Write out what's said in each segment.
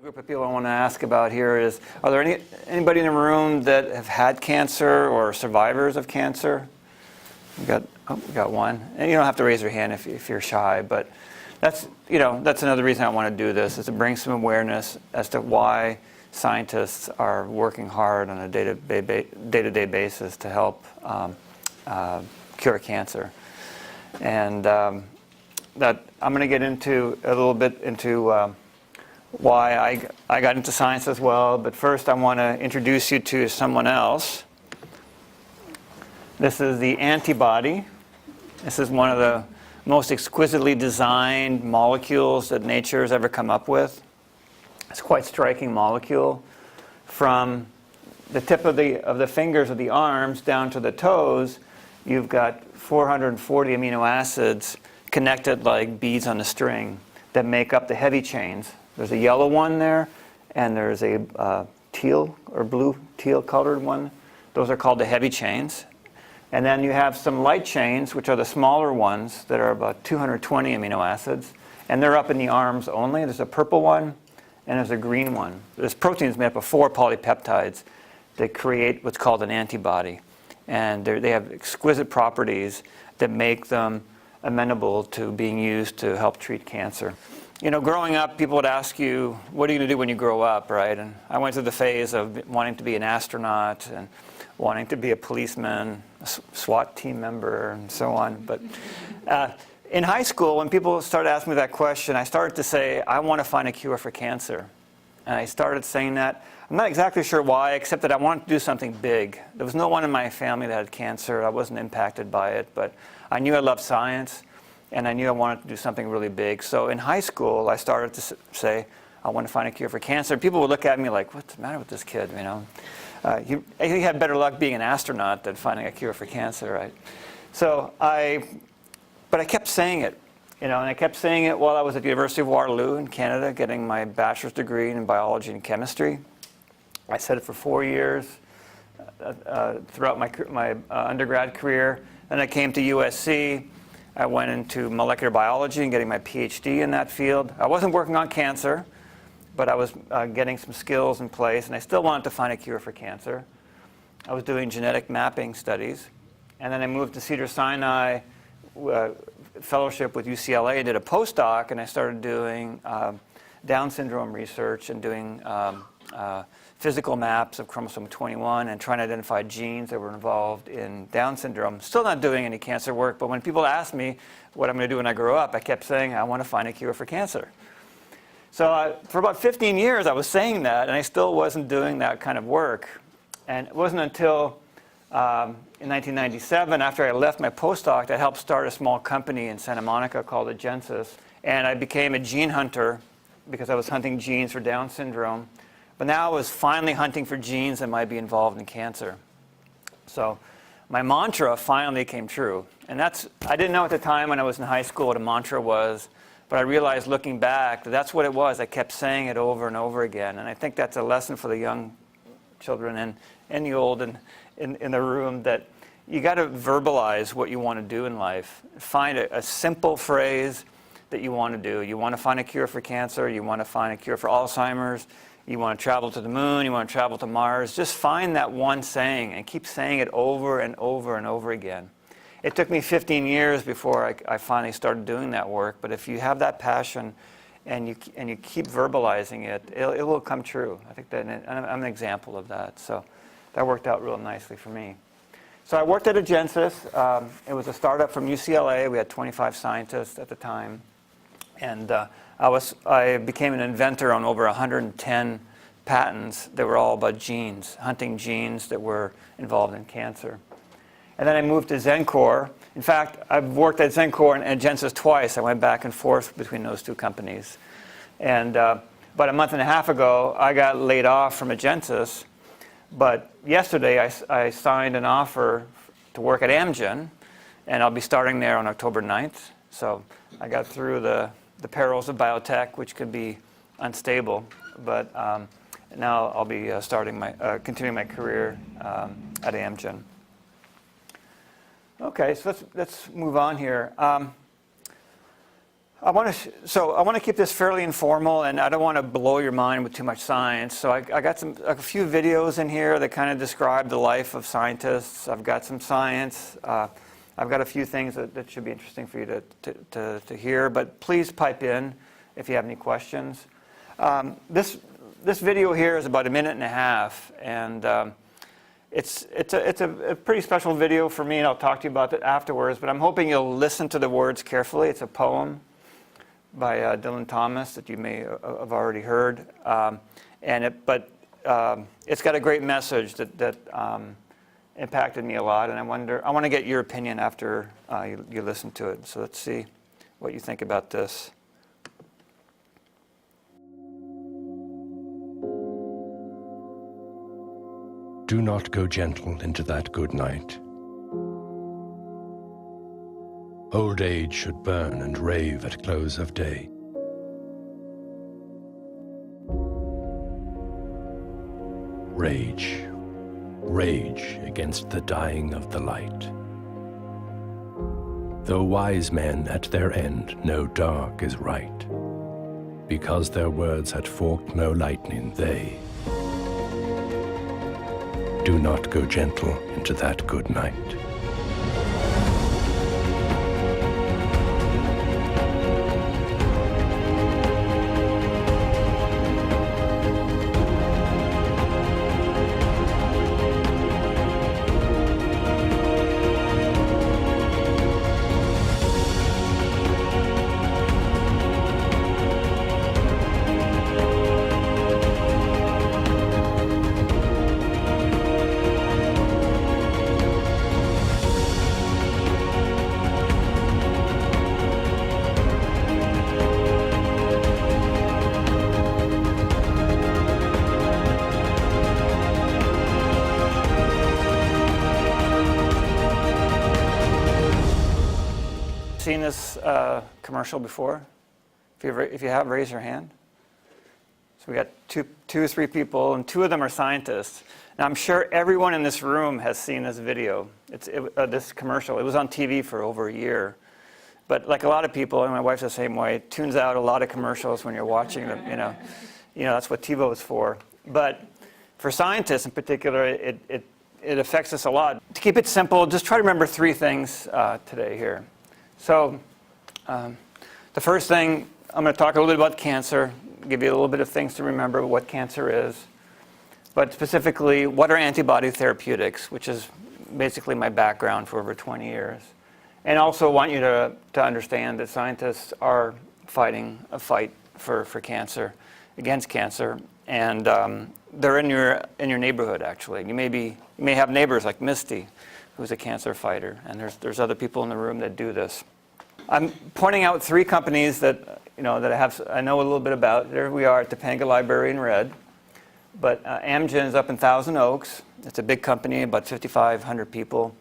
Group of people I want to ask about here is, are there anybody in the room that have had cancer or survivors of cancer? We got one. And you don't have to raise your hand if you're shy, but that's another reason I want to do this, is to bring some awareness as to why scientists are working hard on a day-to-day basis to help cure cancer. And that I'm going to get into a little bit into why I got into science as well. But first, I want to introduce you to someone else. This is the antibody. This is one of the most exquisitely designed molecules that nature has ever come up with. It's a quite striking molecule. From the tip of the fingers of the arms down to the toes, you've got 440 amino acids connected like beads on a string that make up the heavy chains. There's a yellow one there, and there's a teal or blue teal colored one. Those are called the heavy chains. And then you have some light chains, which are the smaller ones that are about 220 amino acids. And they're up in the arms only. There's a purple one, and there's a green one. This protein is made up of 4 polypeptides that create what's called an antibody. And they have exquisite properties that make them amenable to being used to help treat cancer. You know, growing up, people would ask you, what are you going to do when you grow up, right? And I went through the phase of wanting to be an astronaut and wanting to be a policeman, a SWAT team member, and so on. But in high school, when people started asking me that question, I started to say, I want to find a cure for cancer. And I started saying that. I'm not exactly sure why, except that I wanted to do something big. There was no one in my family that had cancer. I wasn't impacted by it, but I knew I loved science. And I knew I wanted to do something really big. So in high school, I started to say, I want to find a cure for cancer. People would look at me like, what's the matter with this kid? You know, he had better luck being an astronaut than finding a cure for cancer, right? So but I kept saying it, and I kept saying it while I was at the University of Waterloo in Canada, getting my bachelor's degree in biology and chemistry. I said it for 4 years throughout my undergrad career. Then I came to USC. I went into molecular biology and getting my PhD in that field. I wasn't working on cancer, but I was getting some skills in place, and I still wanted to find a cure for cancer. I was doing genetic mapping studies, and then I moved to Cedars-Sinai fellowship with UCLA and did a postdoc, and I started doing Down syndrome research and doing physical maps of chromosome 21 and trying to identify genes that were involved in Down syndrome. Still not doing any cancer work, but when people ask me what I'm going to do when I grow up, I kept saying, I want to find a cure for cancer. So for about 15 years, I was saying that, and I still wasn't doing that kind of work. And it wasn't until in 1997, after I left my postdoc, that I helped start a small company in Santa Monica called Agensis. And I became a gene hunter because I was hunting genes for Down syndrome. But now I was finally hunting for genes that might be involved in cancer. So my mantra finally came true. And I didn't know at the time when I was in high school what a mantra was, but I realized looking back that that's what it was. I kept saying it over and over again. And I think that's a lesson for the young children and the old in the room, that you got to verbalize what you want to do in life. Find a simple phrase that you want to do. You want to find a cure for cancer. You want to find a cure for Alzheimer's. You want to travel to the moon, you want to travel to Mars. Just find that one saying and keep saying it over and over and over again. It took me 15 years before I finally started doing that work, but if you have that passion and you keep verbalizing it, it will come true. I think that I'm an example of that. So that worked out real nicely for me. So I worked at Agensis. It was a startup from UCLA. We had 25 scientists at the time. And I became an inventor on over 110 patents that were all about genes, hunting genes that were involved in cancer. And then I moved to Xencor. In fact, I've worked at Xencor and Agensis twice. I went back and forth between those two companies. And about a month and a half ago, I got laid off from Agensis. But yesterday, I signed an offer to work at Amgen, and I'll be starting there on October 9th. So I got through the perils of biotech, which could be unstable, but now I'll be continuing my career at Amgen. Okay, so let's move on here. I want to keep this fairly informal, and I don't want to blow your mind with too much science. So I got a few videos in here that kind of describe the life of scientists. I've got some science. I've got a few things that should be interesting for you to hear. But please pipe in if you have any questions. This video here is about 1.5 minutes, and it's a pretty special video for me, and I'll talk to you about it afterwards. But I'm hoping you'll listen to the words carefully. It's a poem by Dylan Thomas that you may have already heard, but it's got a great message that impacted me a lot, and I want to get your opinion after you listen to it. So let's see what you think about this. Do not go gentle into that good night. Old age should burn and rave at close of day. Rage, rage against the dying of the light. Though wise men at their end know dark is right, because their words had forked no lightning, they do not go gentle into that good night. Seen this commercial before? If you have, raise your hand. So we got two or three people, and 2 of them are scientists. Now I'm sure everyone in this room has seen this video. This commercial. It was on TV for over a year. But like a lot of people, and my wife's the same way, tunes out a lot of commercials when you're watching them. You know that's what TiVo is for. But for scientists in particular, it affects us a lot. To keep it simple, just try to remember 3 things today here. So the first thing, I'm going to talk a little bit about cancer, give you a little bit of things to remember what cancer is, but specifically, what are antibody therapeutics, which is basically my background for over 20 years. And also want you to understand that scientists are fighting a fight for cancer, against cancer, and they're in your neighborhood, actually. You may have neighbors like Misty, who's a cancer fighter, and there's other people in the room that do this. I'm pointing out 3 companies that I know a little bit about. There we are at Topanga Library in red. But Amgen is up in Thousand Oaks. It's a big company, about 5,500 people.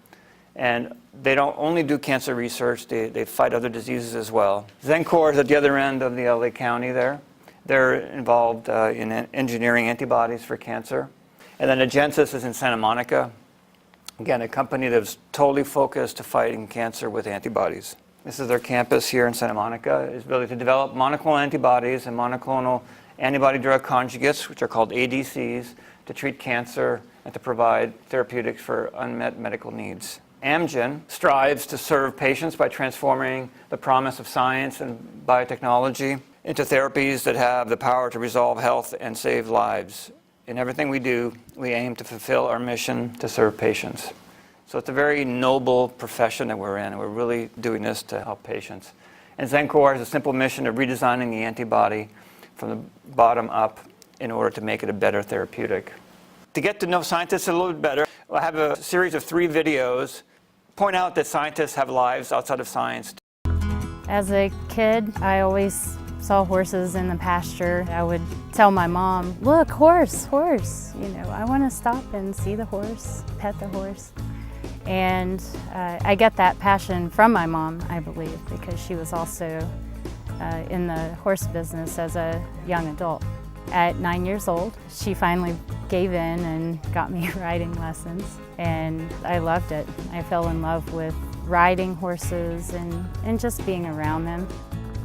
And they don't only do cancer research, they fight other diseases as well. Xencor is at the other end of the LA County there. They're involved in engineering antibodies for cancer. And then Agencis is in Santa Monica. Again, a company that's totally focused to fighting cancer with antibodies. This is their campus here in Santa Monica. It's ability to develop monoclonal antibodies and monoclonal antibody-drug conjugates, which are called ADCs, to treat cancer and to provide therapeutics for unmet medical needs. Amgen strives to serve patients by transforming the promise of science and biotechnology into therapies that have the power to resolve health and save lives. In everything we do, we aim to fulfill our mission to serve patients. So it's a very noble profession that we're in, and we're really doing this to help patients. And Xencor has a simple mission of redesigning the antibody from the bottom up in order to make it a better therapeutic. To get to know scientists a little bit better, I have a series of 3 videos point out that scientists have lives outside of science. As a kid, I always saw horses in the pasture. I would tell my mom, look, horse, horse. I want to stop and see the horse, pet the horse. And I get that passion from my mom, I believe, because she was also in the horse business as a young adult. At 9 years old, she finally gave in and got me riding lessons, and I loved it. I fell in love with riding horses and just being around them.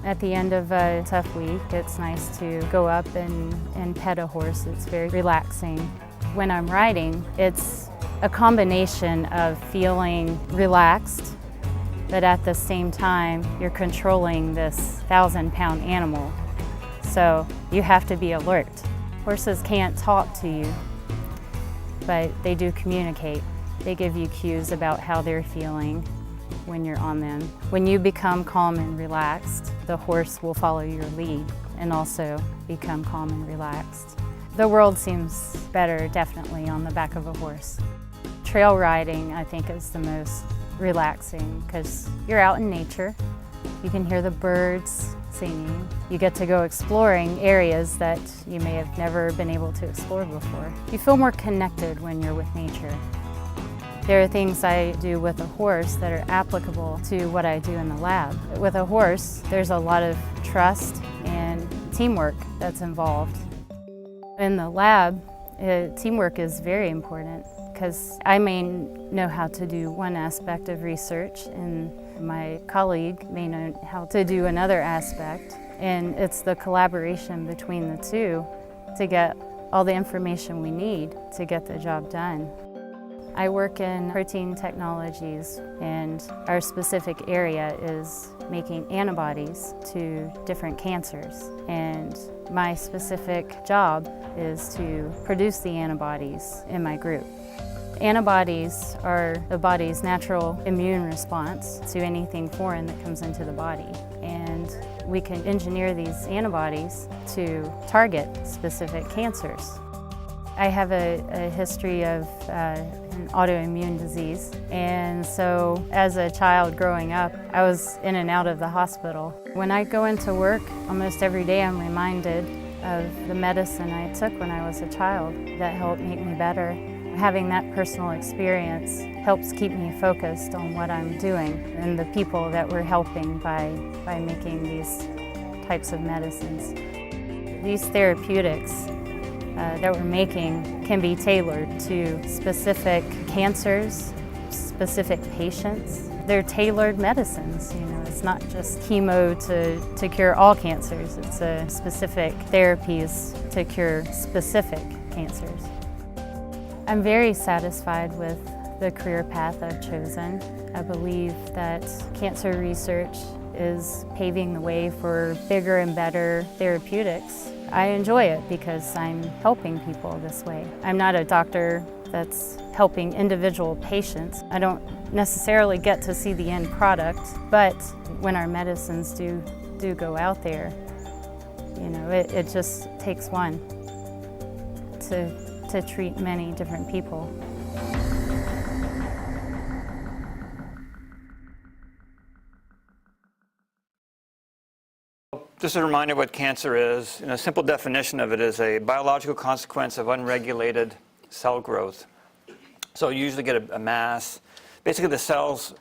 At the end of a tough week, it's nice to go up and pet a horse. It's very relaxing. When I'm riding, it's a combination of feeling relaxed, but at the same time, you're controlling this 1,000-pound animal. So you have to be alert. Horses can't talk to you, but they do communicate. They give you cues about how they're feeling when you're on them. When you become calm and relaxed, the horse will follow your lead and also become calm and relaxed. The world seems better, definitely, on the back of a horse. Trail riding, I think, is the most relaxing because you're out in nature. You can hear the birds singing. You get to go exploring areas that you may have never been able to explore before. You feel more connected when you're with nature. There are things I do with a horse that are applicable to what I do in the lab. With a horse, there's a lot of trust and teamwork that's involved. In the lab, teamwork is very important because I may know how to do one aspect of research and my colleague may know how to do another aspect. And it's the collaboration between the two to get all the information we need to get the job done. I work in protein technologies, and our specific area is making antibodies to different cancers. And my specific job is to produce the antibodies in my group. Antibodies are the body's natural immune response to anything foreign that comes into the body. And we can engineer these antibodies to target specific cancers. I have a history of an autoimmune disease, and so as a child growing up, I was in and out of the hospital. When I go into work, almost every day I'm reminded of the medicine I took when I was a child that helped make me better. Having that personal experience helps keep me focused on what I'm doing and the people that we're helping by making these types of medicines. These therapeutics that we're making can be tailored to specific cancers, specific patients. They're tailored medicines, you know, it's not just chemo to cure all cancers, it's specific therapies to cure specific cancers. I'm very satisfied with the career path I've chosen. I believe that cancer research is paving the way for bigger and better therapeutics. I enjoy it because I'm helping people this way. I'm not a doctor that's helping individual patients. I don't necessarily get to see the end product, but when our medicines do go out there, you know, it just takes one to treat many different people. Just a reminder what cancer is. A simple definition of it is a biological consequence of unregulated cell growth. So you usually get a mass. Basically the cells,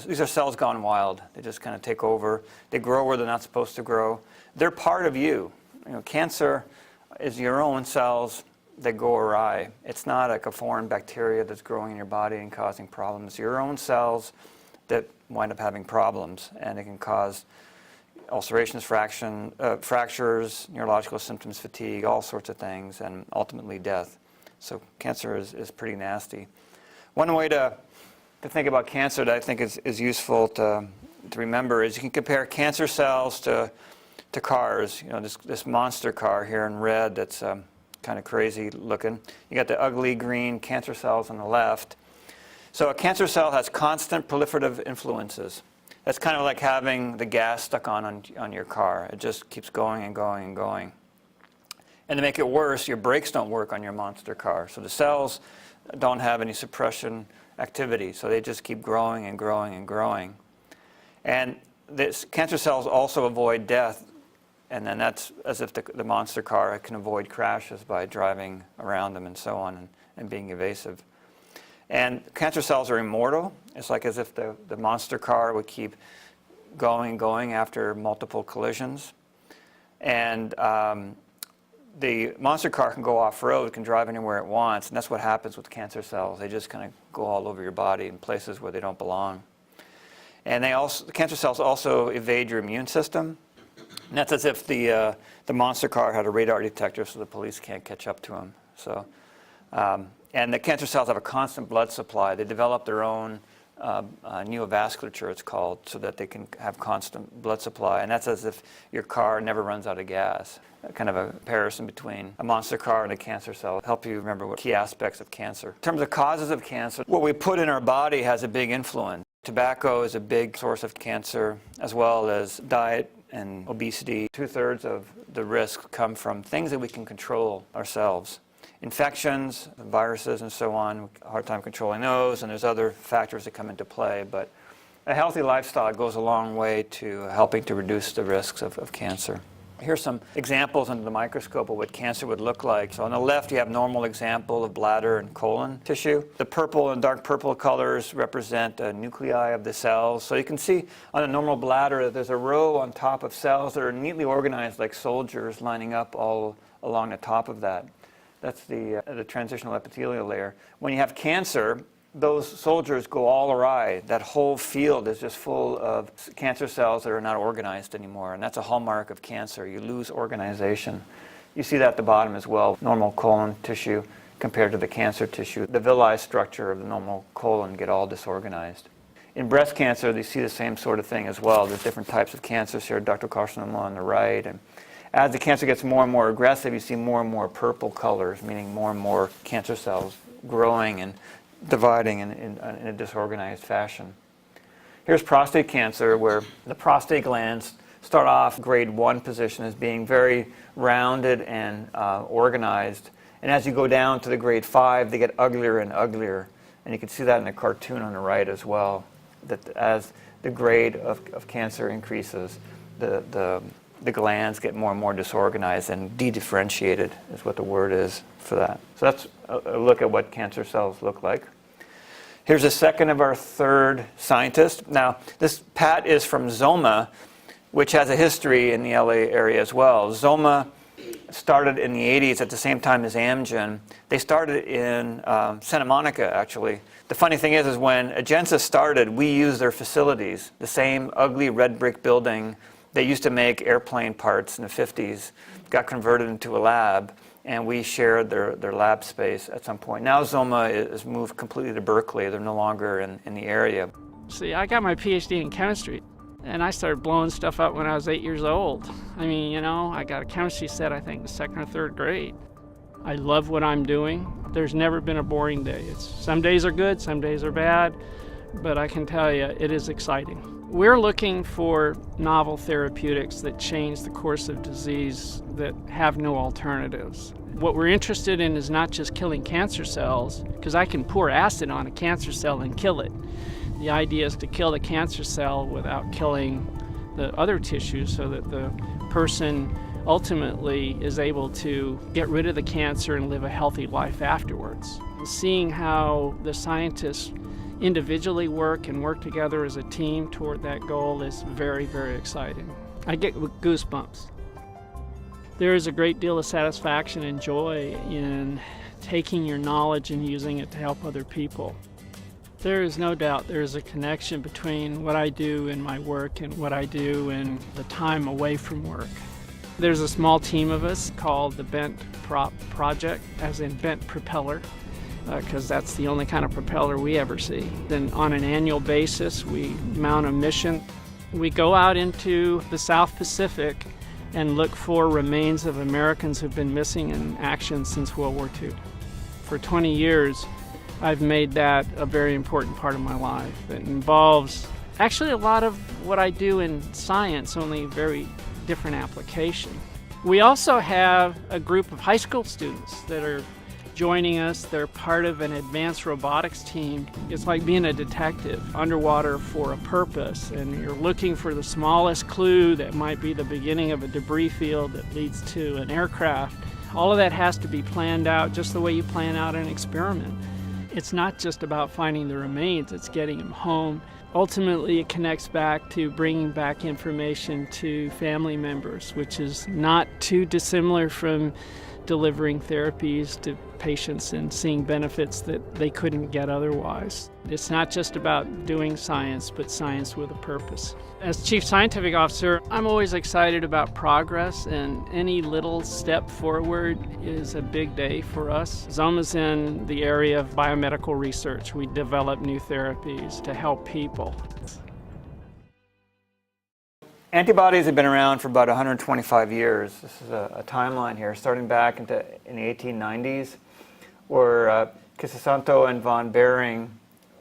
these are cells gone wild. They just kind of take over. They grow where they're not supposed to grow. They're part of you. Cancer is your own cells that go awry. It's not like a foreign bacteria that's growing in your body and causing problems. Your own cells that wind up having problems, and it can cause ulcerations, fractures, neurological symptoms, fatigue, all sorts of things, and ultimately death. So cancer is pretty nasty. One way to think about cancer that I think is useful to remember is you can compare cancer cells to cars. This monster car here in red that's kind of crazy looking. You got the ugly green cancer cells on the left. So a cancer cell has constant proliferative influences. That's kind of like having the gas stuck on your car. It just keeps going and going and going. And to make it worse, your brakes don't work on your monster car. So the cells don't have any suppression activity. So they just keep growing and growing and growing. And this cancer cells also avoid death. And then that's as if the monster car can avoid crashes by driving around them and so on and being evasive. And cancer cells are immortal. It's like as if the monster car would keep going and going after multiple collisions. And the monster car can go off-road, can drive anywhere it wants, and that's what happens with cancer cells. They just kind of go all over your body in places where they don't belong. And the cancer cells also evade your immune system. And that's as if the monster car had a radar detector so the police can't catch up to him. So, and the cancer cells have a constant blood supply. They develop their own neovasculature, it's called, so that they can have constant blood supply. And that's as if your car never runs out of gas. Kind of a comparison between a monster car and a cancer cell. Help you remember what key aspects of cancer. In terms of causes of cancer, what we put in our body has a big influence. Tobacco is a big source of cancer, as well as diet and obesity. 2/3 of the risks come from things that we can control ourselves. Infections, viruses, and so on, hard time controlling those, and there's other factors that come into play. But a healthy lifestyle goes a long way to helping to reduce the risks of cancer. Here's some examples under the microscope of what cancer would look like. So on the left, you have normal example of bladder and colon tissue. The purple and dark purple colors represent nuclei of the cells. So you can see on a normal bladder that there's a row on top of cells that are neatly organized like soldiers lining up all along the top of that. That's the transitional epithelial layer. When you have cancer, those soldiers go all awry. That whole field is just full of cancer cells that are not organized anymore, and that's a hallmark of cancer. You lose organization. You see that at the bottom as well, normal colon tissue compared to the cancer tissue. The villi structure of the normal colon get all disorganized. In breast cancer, you see the same sort of thing as well. There's different types of cancers here, ductal carcinoma on the right. And as the cancer gets more and more aggressive, you see more and more purple colors, meaning more and more cancer cells growing and dividing in a disorganized fashion. Here's prostate cancer, where the prostate glands start off grade 1 position as being very rounded and organized. And as you go down to the grade 5, they get uglier and uglier. And you can see that in the cartoon on the right as well, that as the grade of cancer increases, the glands get more and more disorganized and de-differentiated is what the word is for that. So that's a look at what cancer cells look like. Here's the second of our third scientists. Now, this Pat is from Zoma, which has a history in the LA area as well. Zoma started in the 80s at the same time as Amgen. They started in Santa Monica, actually. The funny thing is when Agenza started, we used their facilities, the same ugly red brick building they used to make airplane parts in the 50s, got converted into a lab, and we shared their lab space at some point. Now Zoma is moved completely to Berkeley. They're no longer in the area. See, I got my PhD in chemistry, and I started blowing stuff up when I was 8 years old. I mean, you know, I got a chemistry set, I think, in 2nd or 3rd grade. I love what I'm doing. There's never been a boring day. Some days are good, some days are bad, but I can tell you, it is exciting. We're looking for novel therapeutics that change the course of disease that have no alternatives. What we're interested in is not just killing cancer cells, because I can pour acid on a cancer cell and kill it. The idea is to kill the cancer cell without killing the other tissues so that the person ultimately is able to get rid of the cancer and live a healthy life afterwards. Seeing how the scientists individually work and work together as a team toward that goal is very, very exciting. I get goosebumps. There is a great deal of satisfaction and joy in taking your knowledge and using it to help other people. There is no doubt there is a connection between what I do in my work and what I do in the time away from work. There's a small team of us called the Bent Prop Project, as in bent propeller, because that's the only kind of propeller we ever see. Then on an annual basis, we mount a mission. We go out into the South Pacific and look for remains of Americans who've been missing in action since World War II. For 20 years, I've made that a very important part of my life. It involves actually a lot of what I do in science, only very different application. We also have a group of high school students that are joining us. They're part of an advanced robotics team. It's like being a detective underwater for a purpose, and you're looking for the smallest clue that might be the beginning of a debris field that leads to an aircraft. All of that has to be planned out just the way you plan out an experiment. It's not just about finding the remains, it's getting them home. Ultimately, it connects back to bringing back information to family members, which is not too dissimilar from delivering therapies to patients and seeing benefits that they couldn't get otherwise. It's not just about doing science, but science with a purpose. As Chief Scientific Officer, I'm always excited about progress, and any little step forward is a big day for us. Zoma's in the area of biomedical research. We develop new therapies to help people. Antibodies have been around for about 125 years. This is a timeline here, starting back in the 1890s, where Kisasanto and von Behring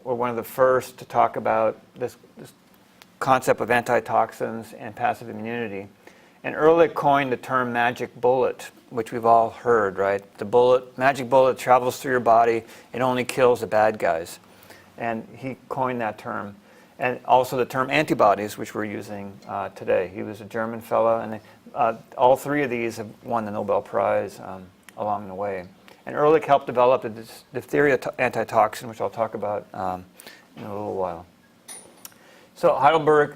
were one of the first to talk about this concept of antitoxins and passive immunity. And Ehrlich coined the term magic bullet, which we've all heard, right? The magic bullet travels through your body, it only kills the bad guys. And he coined that term. And also the term antibodies, which we're using today. He was a German fellow, and all three of these have won the Nobel Prize along the way. And Ehrlich helped develop the diphtheria antitoxin, which I'll talk about in a little while. So Heidelberg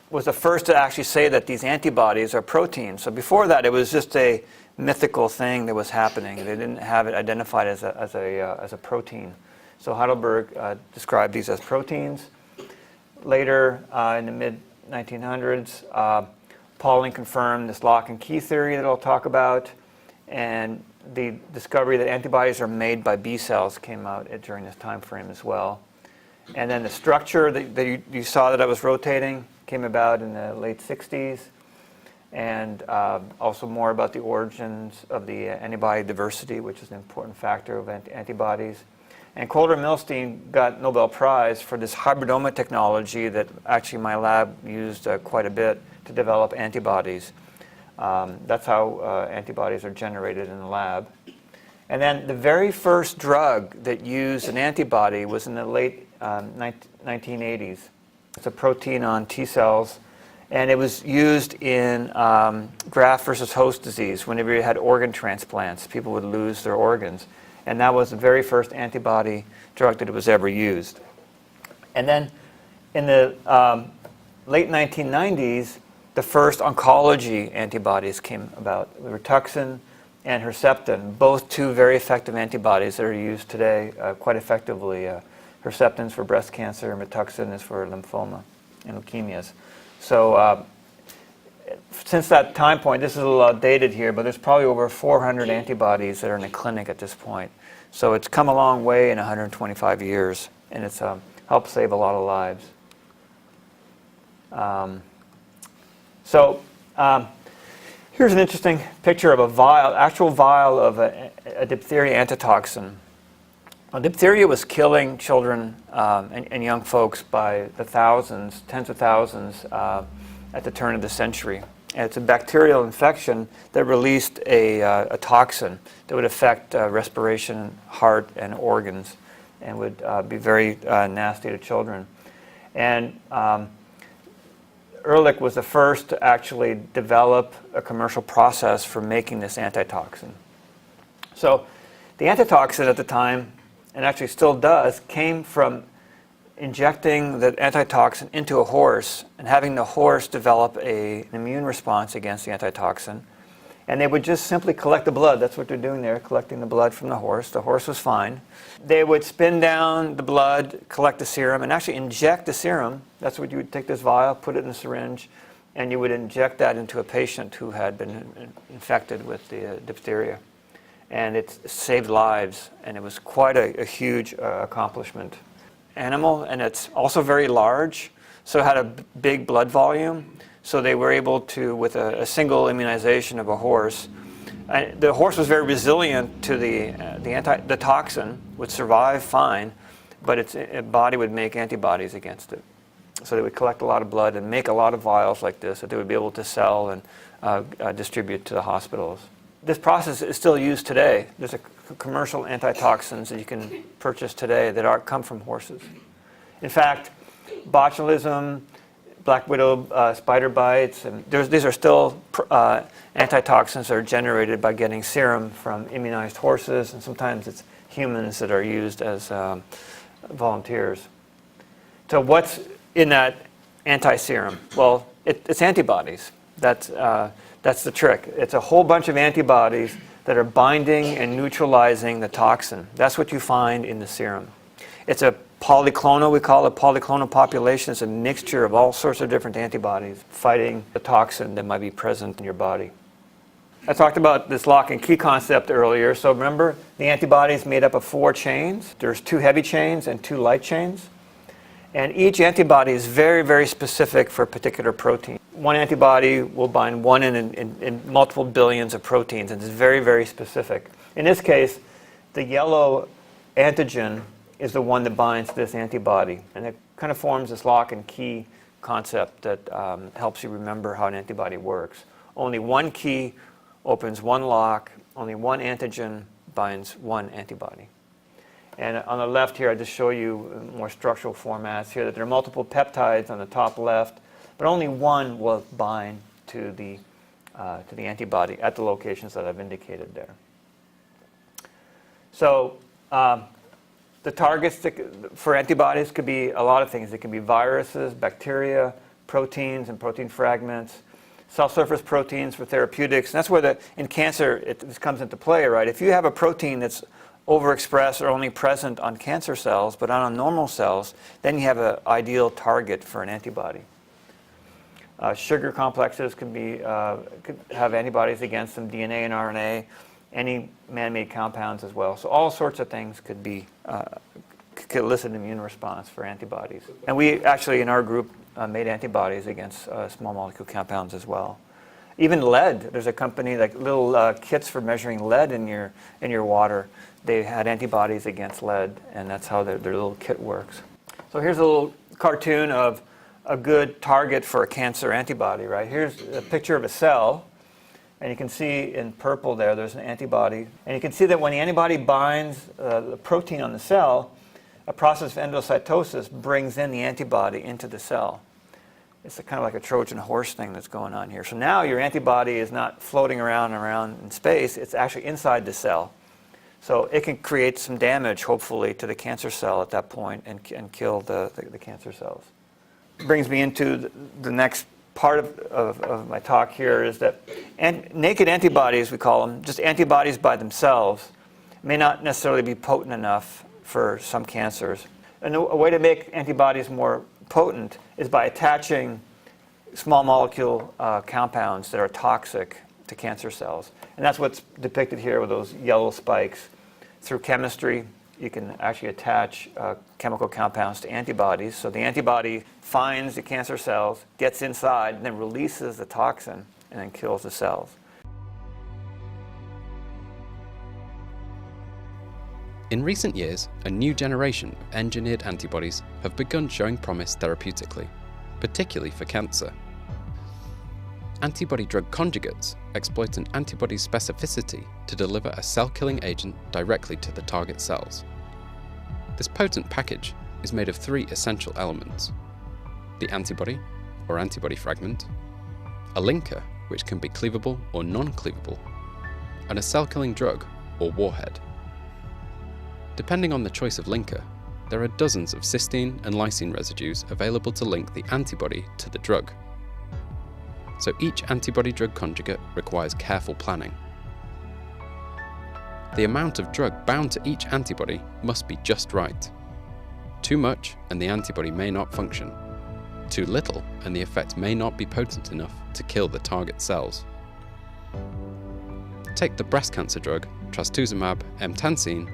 was the first to actually say that these antibodies are proteins. So before that, it was just a mythical thing that was happening. They didn't have it identified as a protein. So Heidelberg described these as proteins. Later, in the mid-1900s, Pauling confirmed this lock and key theory that I'll talk about, and the discovery that antibodies are made by B cells came out during this time frame as well. And then the structure that you saw that I was rotating came about in the late 60s, and also more about the origins of the antibody diversity, which is an important factor of antibodies. And Calder-Milstein got Nobel Prize for this hybridoma technology that actually my lab used quite a bit to develop antibodies. That's how antibodies are generated in the lab. And then the very first drug that used an antibody was in the late 1980s. It's a protein on T cells, and it was used in graft versus host disease. Whenever you had organ transplants, people would lose their organs. And that was the very first antibody drug that was ever used. And then in the late 1990s, the first oncology antibodies came about. Rituxan and Herceptin, both two very effective antibodies that are used today quite effectively. Herceptin's for breast cancer, and Rituxan is for lymphoma and leukemias. So since that time point, this is a little outdated here, but there's probably over 400 antibodies that are in the clinic at this point. So it's come a long way in 125 years, and it's helped save a lot of lives. Here's an interesting picture of a vial, actual vial of a diphtheria antitoxin. Well, diphtheria was killing children and young folks by the thousands, tens of thousands, at the turn of the century. And it's a bacterial infection that released a toxin that would affect respiration, heart, and organs, and would be very nasty to children. And Ehrlich was the first to actually develop a commercial process for making this antitoxin. So the antitoxin at the time, and actually still does, came from injecting the antitoxin into a horse and having the horse develop an immune response against the antitoxin. And they would just simply collect the blood. That's what they're doing there, collecting the blood from the horse. The horse was fine. They would spin down the blood, collect the serum, and actually inject the serum. That's what you would take this vial, put it in a syringe, and you would inject that into a patient who had been infected with the diphtheria. And it saved lives, and it was quite a huge accomplishment. Animal, and it's also very large, so it had a big blood volume. So they were able to, with a single immunization of a horse, the horse was very resilient to the toxin, would survive fine, but its body would make antibodies against it. So they would collect a lot of blood and make a lot of vials like this that they would be able to sell and distribute to the hospitals. This process is still used today. There's a commercial antitoxins that you can purchase today that come from horses. In fact, botulism, black widow spider bites, and these are still antitoxins that are generated by getting serum from immunized horses, and sometimes it's humans that are used as volunteers. So what's in that anti-serum? Well, it's antibodies. That's the trick. It's a whole bunch of antibodies that are binding and neutralizing the toxin. That's what you find in the serum. It's a polyclonal, we call it polyclonal population. It's a mixture of all sorts of different antibodies fighting the toxin that might be present in your body. I talked about this lock and key concept earlier. So remember, the antibody is made up of 4 chains. There's 2 heavy chains and 2 light chains. And each antibody is very, very specific for a particular protein. One antibody will bind one in multiple billions of proteins, and it's very, very specific. In this case, the yellow antigen is the one that binds this antibody. And it kind of forms this lock and key concept that helps you remember how an antibody works. Only one key opens one lock, only one antigen binds one antibody. And on the left here, I just show you more structural formats here, that there are multiple peptides on the top left, but only one will bind to the antibody at the locations that I've indicated there. So the targets for antibodies could be a lot of things. It can be viruses, bacteria, proteins and protein fragments, cell surface proteins for therapeutics. And that's where in cancer this comes into play, right? If you have a protein that's overexpressed or only present on cancer cells, but not on normal cells, then you have an ideal target for an antibody. Sugar complexes could have antibodies against them, DNA and RNA, any man-made compounds as well. So all sorts of things could elicit an immune response for antibodies. And we actually, in our group, made antibodies against small molecule compounds as well. Even lead, there's a company, like little kits for measuring lead in your water. They had antibodies against lead, and that's how their little kit works. So here's a little cartoon of a good target for a cancer antibody, right? Here's a picture of a cell, and you can see in purple there's an antibody. And you can see that when the antibody binds the protein on the cell, a process of endocytosis brings in the antibody into the cell. It's kind of like a Trojan horse thing that's going on here. So now your antibody is not floating around in space, it's actually inside the cell. So it can create some damage, hopefully, to the cancer cell at that point and kill the cancer cells. Brings me into the next part of my talk here is that naked antibodies, we call them, just antibodies by themselves, may not necessarily be potent enough for some cancers. And a way to make antibodies more potent is by attaching small molecule compounds that are toxic to cancer cells. And that's what's depicted here with those yellow spikes. Through chemistry, you can actually attach chemical compounds to antibodies. So the antibody finds the cancer cells, gets inside, and then releases the toxin and then kills the cells. In recent years, a new generation of engineered antibodies have begun showing promise therapeutically, particularly for cancer. Antibody-drug conjugates exploit an antibody's specificity to deliver a cell-killing agent directly to the target cells. This potent package is made of 3 essential elements: the antibody, or antibody fragment, a linker, which can be cleavable or non-cleavable, and a cell-killing drug, or warhead. Depending on the choice of linker, there are dozens of cysteine and lysine residues available to link the antibody to the drug. So each antibody-drug conjugate requires careful planning. The amount of drug bound to each antibody must be just right. Too much and the antibody may not function. Too little and the effect may not be potent enough to kill the target cells. Take the breast cancer drug trastuzumab emtansine,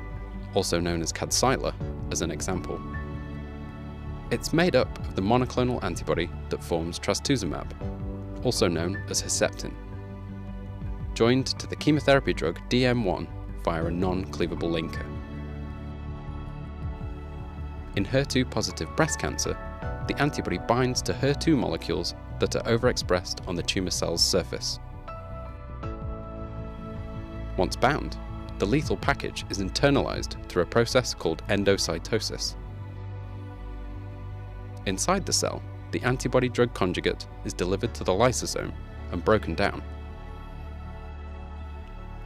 also known as Kadcyla, as an example. It's made up of the monoclonal antibody that forms trastuzumab, also known as Herceptin, joined to the chemotherapy drug DM1 via a non-cleavable linker. In HER2-positive breast cancer, the antibody binds to HER2 molecules that are overexpressed on the tumor cell's surface. Once bound, the lethal package is internalized through a process called endocytosis. Inside the cell, the antibody-drug conjugate is delivered to the lysosome and broken down.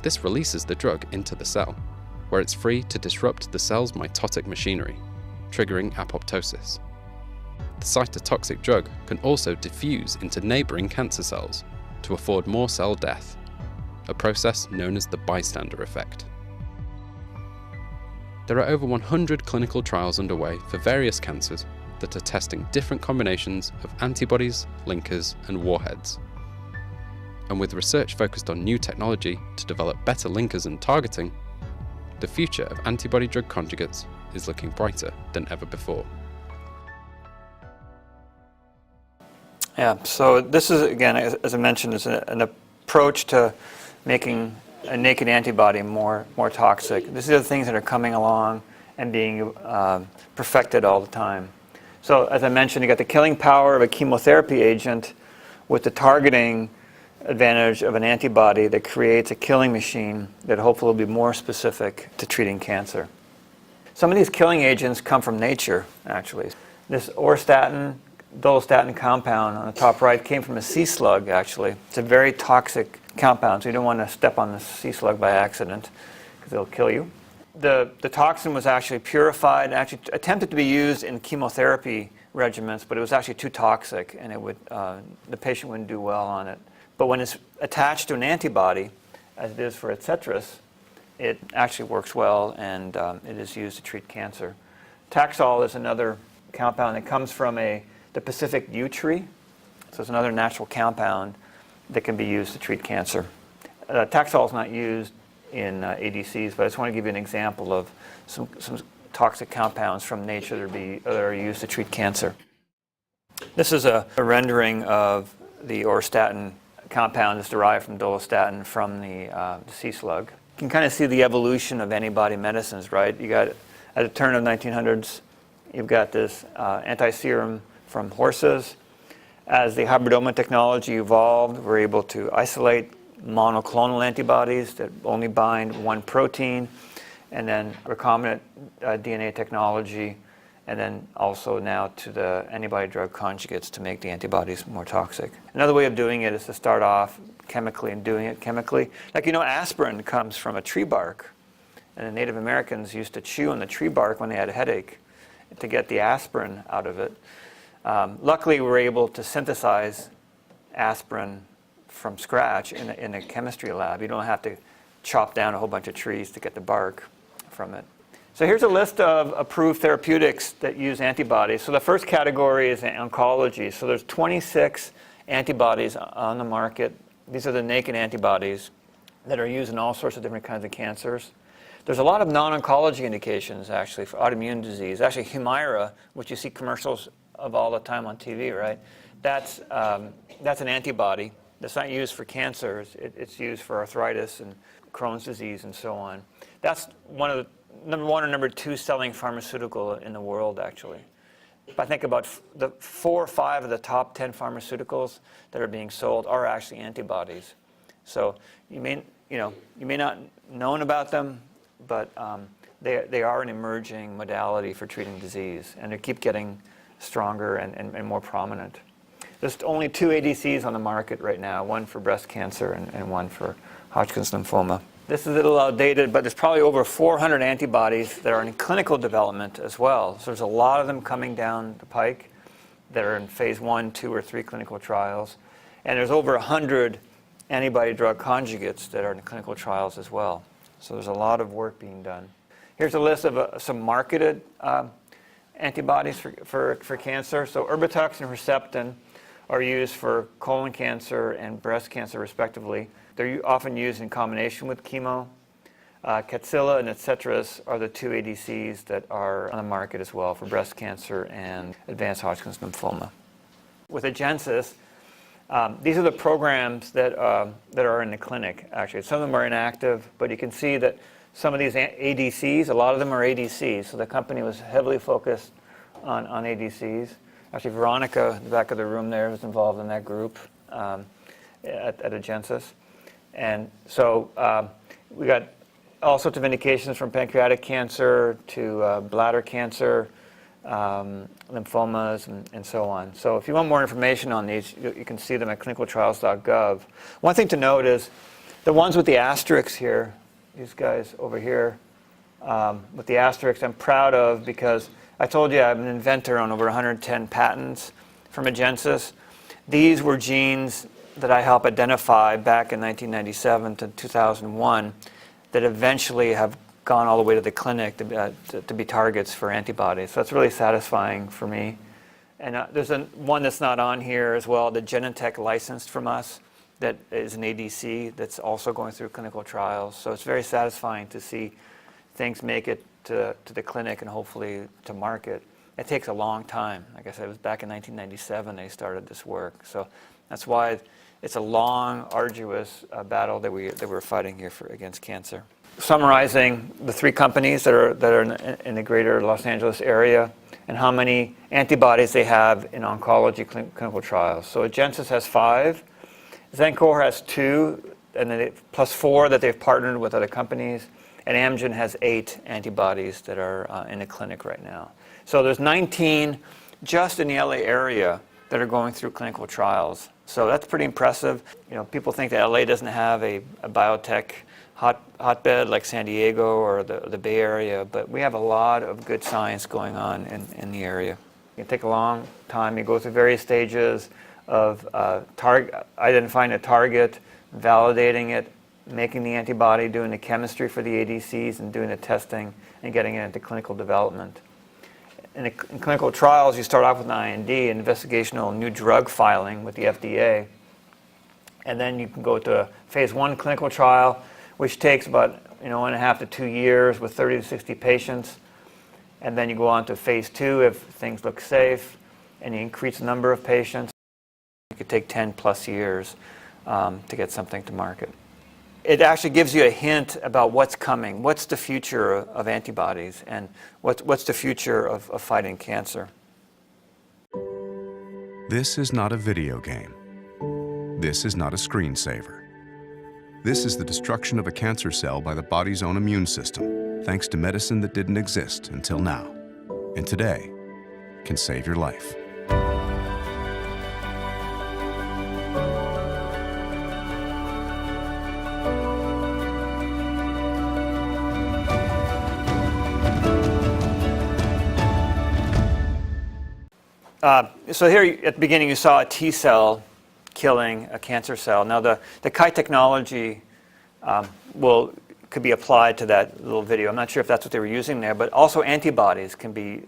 This releases the drug into the cell, where it's free to disrupt the cell's mitotic machinery, triggering apoptosis. The cytotoxic drug can also diffuse into neighboring cancer cells to afford more cell death. a process known as the bystander effect. There are over 100 clinical trials underway for various cancers that are testing different combinations of antibodies, linkers, and warheads. And with research focused on new technology to develop better linkers and targeting, the future of antibody-drug conjugates is looking brighter than ever before. Yeah, so this is, again, as I mentioned, is an approach to making a naked antibody more toxic. These are the things that are coming along and being perfected all the time. So as I mentioned, you got the killing power of a chemotherapy agent with the targeting advantage of an antibody that creates a killing machine that hopefully will be more specific to treating cancer. Some of these killing agents come from nature, actually. This dolostatin compound on the top right came from a sea slug, actually. It's a very toxic compound, so you don't want to step on the sea slug by accident because it'll kill you. The toxin was actually purified and actually attempted to be used in chemotherapy regimens, but it was actually too toxic and it would, the patient wouldn't do well on it. But when it's attached to an antibody, as it is for Etcetris, it actually works well and it is used to treat cancer. Taxol is another compound that comes from the Pacific yew tree. So it's another natural compound that can be used to treat cancer. Taxol is not used in ADCs, but I just want to give you an example of some toxic compounds from nature that are used to treat cancer. This is a rendering of the auristatin compound that's derived from dolostatin from the sea slug. You can kind of see the evolution of antibody medicines, right? You got, at the turn of 1900s, you've got this anti-serum from horses. As the hybridoma technology evolved, we're able to isolate monoclonal antibodies that only bind one protein, and then recombinant DNA technology, and then also now to the antibody-drug conjugates to make the antibodies more toxic. Another way of doing it is to start off chemically and doing it chemically. Like, you know, aspirin comes from a tree bark, and the Native Americans used to chew on the tree bark when they had a headache to get the aspirin out of it. Luckily, we were able to synthesize aspirin from scratch in a chemistry lab. You don't have to chop down a whole bunch of trees to get the bark from it. So here's a list of approved therapeutics that use antibodies. So the first category is oncology. So there's 26 antibodies on the market. These are the naked antibodies that are used in all sorts of different kinds of cancers. There's a lot of non-oncology indications, actually, for autoimmune disease. Actually, Humira, which you see commercials of all the time on TV, right? That's an antibody that's not used for cancers. It's used for arthritis and Crohn's disease and so on. That's one of the number one or number two selling pharmaceutical in the world, actually. If I think about the 4 or 5 of the top 10 pharmaceuticals that are being sold are actually antibodies. So you may not known about them, but they are an emerging modality for treating disease, and they keep getting stronger and more prominent. There's only 2 ADCs on the market right now, one for breast cancer and one for Hodgkin's lymphoma. This is a little outdated, but there's probably over 400 antibodies that are in clinical development as well. So there's a lot of them coming down the pike that are in phase 1, 2, or 3 clinical trials. And there's over 100 antibody-drug conjugates that are in clinical trials as well. So there's a lot of work being done. Here's a list of some marketed antibodies for cancer. So Erbitux and Herceptin are used for colon cancer and breast cancer, respectively. They're often used in combination with chemo. Kadcyla and Etcetris are the 2 ADCs that are on the market as well for breast cancer and advanced Hodgkin's lymphoma. With Agencis, these are the programs that are in the clinic, actually. Some of them are inactive, but you can see that some of these ADCs, a lot of them are ADCs. So the company was heavily focused on ADCs. Actually, Veronica, in the back of the room there, was involved in that group at Agencis. And so we got all sorts of indications from pancreatic cancer to bladder cancer, lymphomas, and so on. So if you want more information on these, you can see them at clinicaltrials.gov. One thing to note is the ones with the asterisks here, these guys over here with the asterisks, I'm proud of because I told you I'm an inventor on over 110 patents from Agencis. These were genes that I helped identify back in 1997 to 2001 that eventually have gone all the way to the clinic to be targets for antibodies. So it's really satisfying for me. And there's one that's not on here as well, the Genentech licensed from us, that is an ADC that's also going through clinical trials. So it's very satisfying to see things make it to the clinic and hopefully to market. It takes a long time. Like I said, it was back in 1997 they started this work. So that's why it's a long, arduous battle that we're fighting here against cancer. Summarizing the 3 companies that are in the greater Los Angeles area and how many antibodies they have in oncology clinical trials. So Agenus has 5, Xencor has 2, and then plus 4 that they've partnered with other companies, and Amgen has 8 antibodies that are in the clinic right now. So there's 19 just in the LA area that are going through clinical trials. So that's pretty impressive. You know, people think that LA doesn't have a biotech hotbed like San Diego or the Bay Area, but we have a lot of good science going on in the area. It can take a long time. You go through various stages of identifying a target, validating it, making the antibody, doing the chemistry for the ADCs, and doing the testing and getting it into clinical development. In clinical trials, you start off with an IND, investigational new drug filing with the FDA, and then you can go to a phase 1 clinical trial, which takes about 1.5 to 2 years with 30 to 60 patients, and then you go on to phase 2 if things look safe, and you increase the number of patients. It could take 10 plus years to get something to market. It actually gives you a hint about what's coming, what's the future of antibodies, and what's the future of fighting cancer. This is not a video game. This is not a screensaver. This is the destruction of a cancer cell by the body's own immune system, thanks to medicine that didn't exist until now, and today can save your life. So here at the beginning you saw a T cell killing a cancer cell. Now the Kite technology could be applied to that little video. I'm not sure if that's what they were using there, but also antibodies can be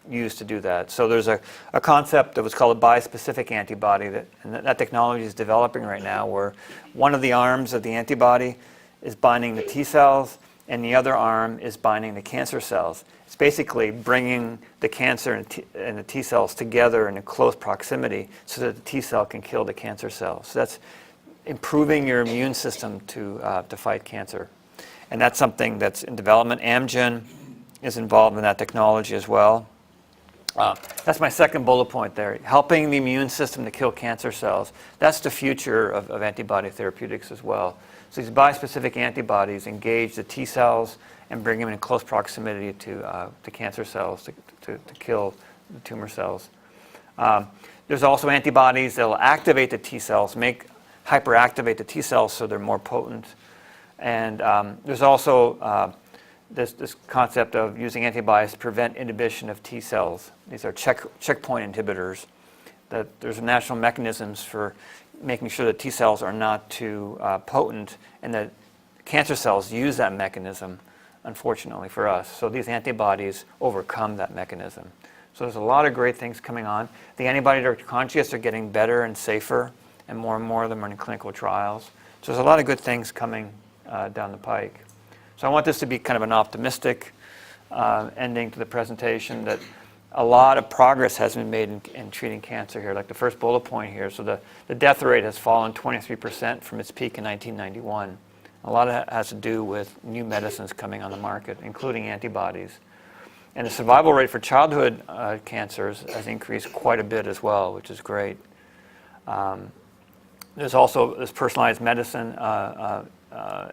used to do that. So there's a concept that was called a bispecific antibody, and that technology is developing right now, where one of the arms of the antibody is binding the T cells and the other arm is binding the cancer cells. It's basically bringing the cancer and the T cells together in a close proximity so that the T cell can kill the cancer cells. So that's improving your immune system to fight cancer. And that's something that's in development. Amgen is involved in that technology as well. That's my second bullet point there, helping the immune system to kill cancer cells. That's the future of antibody therapeutics as well. So these bispecific antibodies engage the T cells and bring them in close proximity to cancer cells to kill the tumor cells. There's also antibodies that will activate the T cells, hyperactivate the T cells so they're more potent. And there's also this concept of using antibodies to prevent inhibition of T cells. These are checkpoint inhibitors. That there's national mechanisms for making sure that T cells are not too potent, and that cancer cells use that mechanism, unfortunately for us. So these antibodies overcome that mechanism. So there's a lot of great things coming on. The antibody-drug conjugates are getting better and safer, and more of them are in clinical trials. So there's a lot of good things coming down the pike. So I want this to be kind of an optimistic ending to the presentation, that a lot of progress has been made in treating cancer here, like the first bullet point here. So the death rate has fallen 23% from its peak in 1991. A lot of that has to do with new medicines coming on the market, including antibodies. And the survival rate for childhood cancers has increased quite a bit as well, which is great. There's also this personalized medicine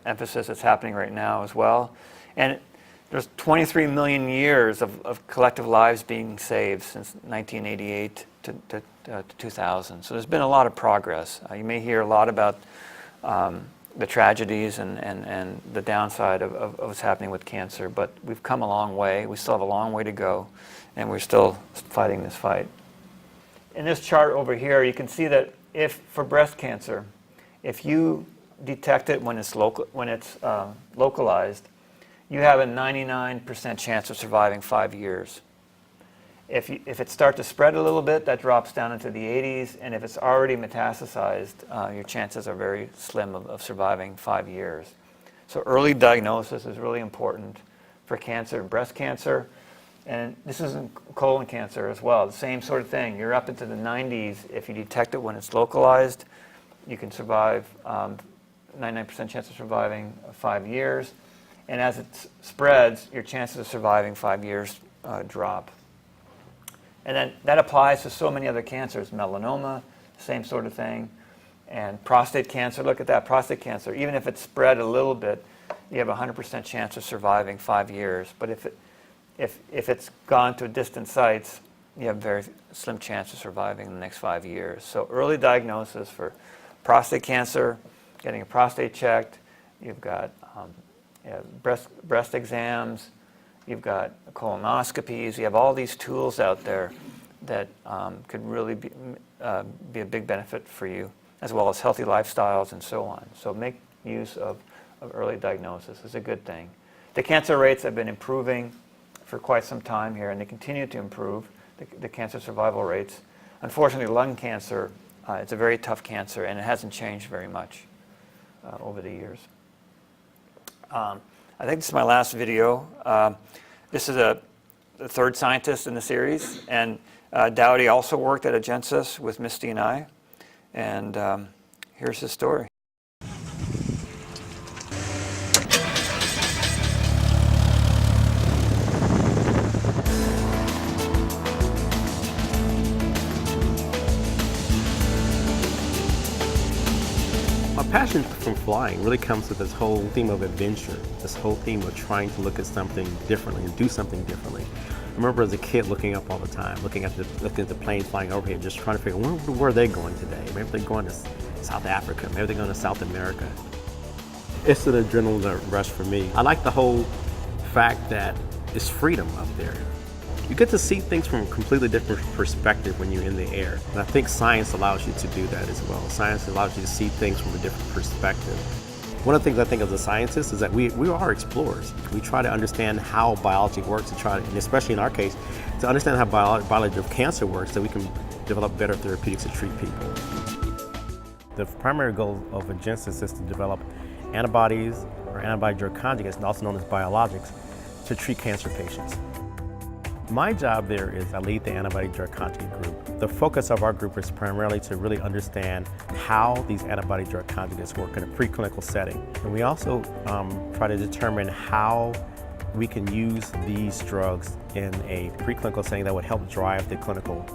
emphasis that's happening right now as well. And there's 23 million years of collective lives being saved since 1988 to 2000. So there's been a lot of progress. You may hear a lot about the tragedies and the downside of what's happening with cancer, but we've come a long way. We still have a long way to go, and we're still fighting this fight. In this chart over here, you can see that if for breast cancer, if you detect it when it's localized, you have a 99% chance of surviving 5 years. If it starts to spread a little bit, that drops down into the 80s, and if it's already metastasized, your chances are very slim of surviving 5 years. So early diagnosis is really important for cancer, breast cancer, and this is in colon cancer as well. The same sort of thing. You're up into the 90s. If you detect it when it's localized, you can survive 99% chance of surviving 5 years. And as it spreads, your chances of surviving 5 years drop. And then that applies to so many other cancers. Melanoma, same sort of thing. And prostate cancer, look at that, prostate cancer. Even if it's spread a little bit, you have a 100% chance of surviving 5 years. But if it's gone to distant sites, you have a very slim chance of surviving in the next 5 years. So early diagnosis for prostate cancer, getting a prostate checked, you've got breast exams, you've got colonoscopies, you have all these tools out there that could really be a big benefit for you, as well as healthy lifestyles and so on. So make use of early diagnosis is a good thing. The cancer rates have been improving for quite some time here, and they continue to improve, the cancer survival rates. Unfortunately, lung cancer, it's a very tough cancer, and it hasn't changed very much over the years. I think this is my last video. This is the third scientist in the series, and Dowdy also worked at Agencis with Misty and I, and here's his story. My passion from flying really comes with this whole theme of adventure, this whole theme of trying to look at something differently and do something differently. I remember as a kid looking up all the time, looking at the planes flying overhead, just trying to figure where are they going today? Maybe they're going to South Africa, maybe they're going to South America. It's an adrenaline rush for me. I like the whole fact that it's freedom up there. You get to see things from a completely different perspective when you're in the air. And I think science allows you to do that as well. Science allows you to see things from a different perspective. One of the things I think as a scientist is that we are explorers. We try to understand how biology works, and especially in our case, to understand how biology of cancer works so we can develop better therapeutics to treat people. The primary goal of Agencis is to develop antibodies or antibody-drug conjugates, also known as biologics, to treat cancer patients. My job there is I lead the antibody-drug conjugate group. The focus of our group is primarily to really understand how these antibody-drug conjugates work in a preclinical setting. And we also try to determine how we can use these drugs in a preclinical setting that would help drive the clinical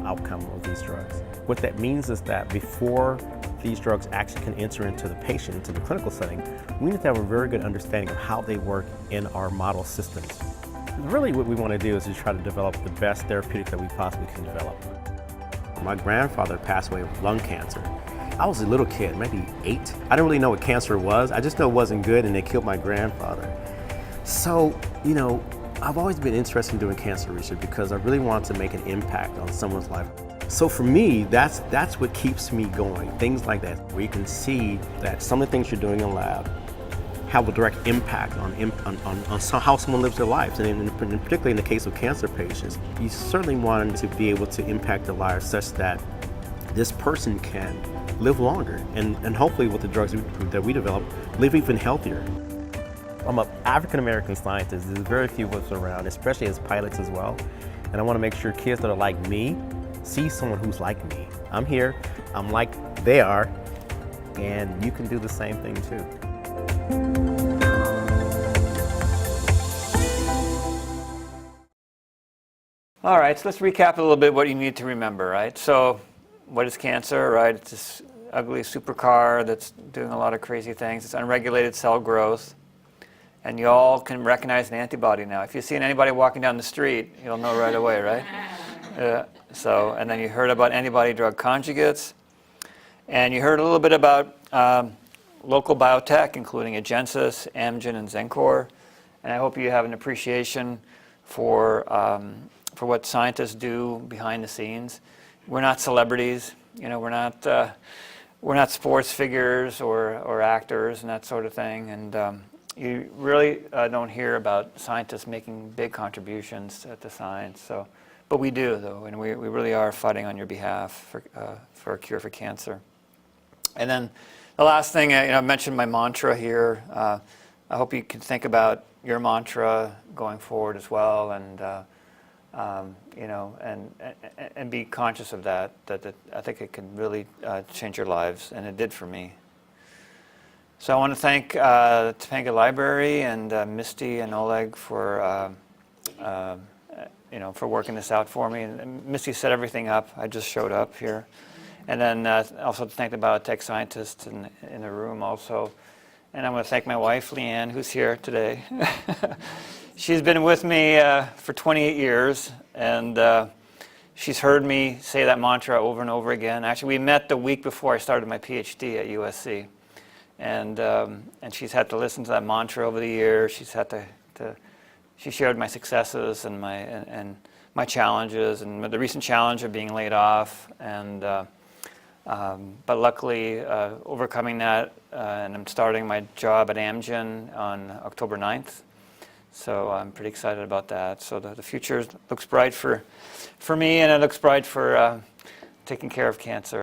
outcome of these drugs. What that means is that before these drugs actually can enter into the patient, into the clinical setting, we need to have a very good understanding of how they work in our model systems. Really what we want to do is to try to develop the best therapeutics that we possibly can develop. My grandfather passed away with lung cancer. I was a little kid, maybe 8. I didn't really know what cancer was. I just know it wasn't good, and they killed my grandfather. So, you know, I've always been interested in doing cancer research because I really wanted to make an impact on someone's life. So for me, that's what keeps me going, things like that, where you can see that some of the things you're doing in lab have a direct impact on how someone lives their lives. And particularly in the case of cancer patients, you certainly want to be able to impact their lives such that this person can live longer and hopefully with the drugs that we develop, live even healthier. I'm an African-American scientist. There's very few of us around, especially as pilots as well. And I want to make sure kids that are like me see someone who's like me. I'm here, I'm like they are, and you can do the same thing too. All right, so let's recap a little bit what you need to remember, right? So what is cancer, right? It's this ugly supercar that's doing a lot of crazy things. It's unregulated cell growth. And you all can recognize an antibody now. If you see anybody walking down the street, you'll know right away, right? And then you heard about antibody-drug conjugates. And you heard a little bit about local biotech, including Agencis, Amgen, and Xencor. And I hope you have an appreciation for what scientists do behind the scenes. We're not celebrities. You know, we're not sports figures or actors and that sort of thing, and you really don't hear about scientists making big contributions to science. So, but we do, though, and we really are fighting on your behalf for a cure for cancer. And then the last thing, I mentioned my mantra here. I hope you can think about your mantra going forward as well, and and be conscious of that I think it can really change your lives, and it did for me. So I want to thank the Topanga Library and Misty and Oleg for for working this out for me. And Misty set everything up. I just showed up here. And then also to thank the biotech scientists in the room also. And I want to thank my wife, Leanne, who's here today. She's been with me for 28 years, and she's heard me say that mantra over and over again. Actually, we met the week before I started my PhD at USC. And she's had to listen to that mantra over the years. She's had to she shared my successes and my challenges, and the recent challenge of being laid off. And but luckily, overcoming that, and I'm starting my job at Amgen on October 9th. So I'm pretty excited about that. So the future looks bright for me, and it looks bright for taking care of cancer.